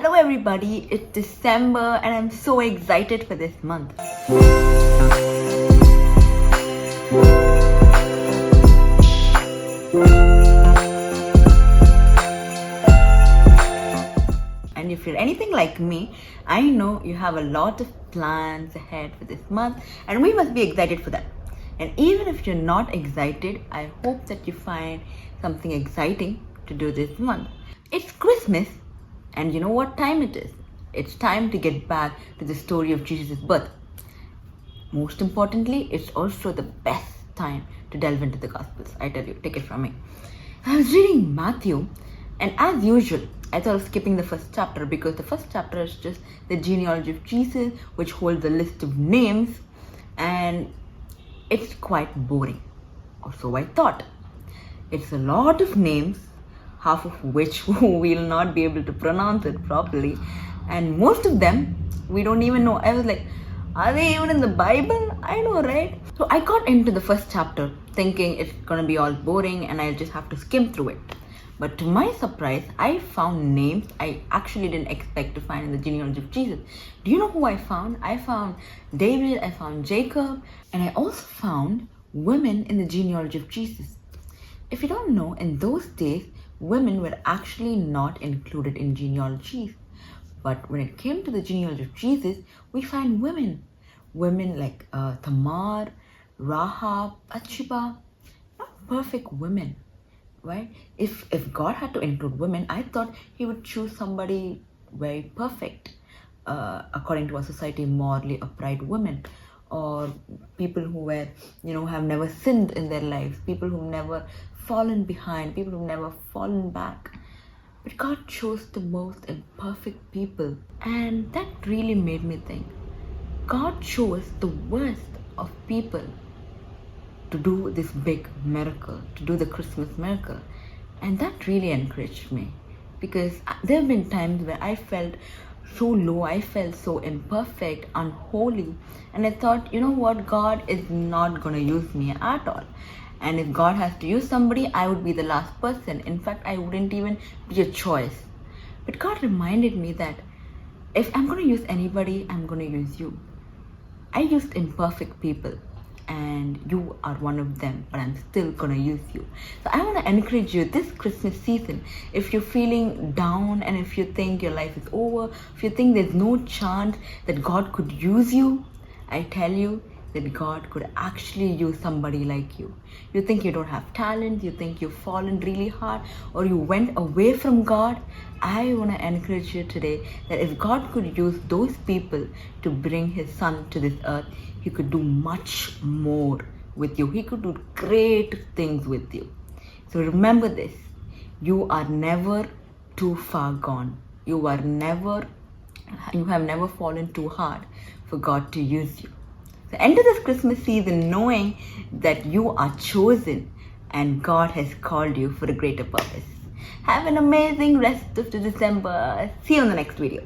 Hello everybody, it's December and I'm so excited for this month. And if you're anything like me, I know you have a lot of plans ahead for this month and we must be excited for that. And even if you're not excited, I hope that you find something exciting to do this month. It's Christmas. And you know what time it is? It's time to get back to the story of Jesus' birth. Most importantly, it's also the best time to delve into the Gospels. I tell you, take it from me. I was reading Matthew, and as usual, I thought of skipping the first chapter because the first chapter is just the genealogy of Jesus, which holds a list of names, and it's quite boring. Or so I thought. It's a lot of names, half of which we will not be able to pronounce it properly, and most of them we don't even know. I was like, are they even in the Bible? I know, right? So I got into the first chapter thinking it's gonna be all boring and I'll just have to skim through it. But to my surprise, I found names I actually didn't expect to find in the genealogy of Jesus. Do you know who I found? I found David, I found Jacob, and I also found women in the genealogy of Jesus. If you don't know, in those days, women were actually not included in genealogies. But when it came to the genealogy of Jesus, we find women. Women like Tamar, Rahab, Bathsheba, not perfect women, right? If God had to include women, I thought he would choose somebody very perfect, according to our society, morally upright women. Or people who were, have never sinned in their lives, people who've never fallen behind, people who've never fallen back. But God chose the most imperfect people, and that really made me think. God chose the worst of people to do this big miracle, to do the Christmas miracle. And that really encouraged me, because there have been times where I felt so low, I felt so imperfect, unholy, and I thought, you know what, God is not going to use me at all. And if God has to use somebody, I would be the last person. In fact, I wouldn't even be a choice. But God reminded me that if I'm going to use anybody, I'm going to use you. I used imperfect people, and you are one of them, but I'm still going to use you. So I want to encourage you this Christmas season. If you're feeling down and if you think your life is over, if you think there's no chance that God could use you, I tell you that God could actually use somebody like you. You think you don't have talent, you think you've fallen really hard, or you went away from God. I want to encourage you today that if God could use those people to bring his son to this earth, he could do much more with you. He could do great things with you. So remember this, you are never too far gone. You have never fallen too hard for God to use you. So enter this Christmas season knowing that you are chosen and God has called you for a greater purpose. Have an amazing rest of the December. See you in the next video.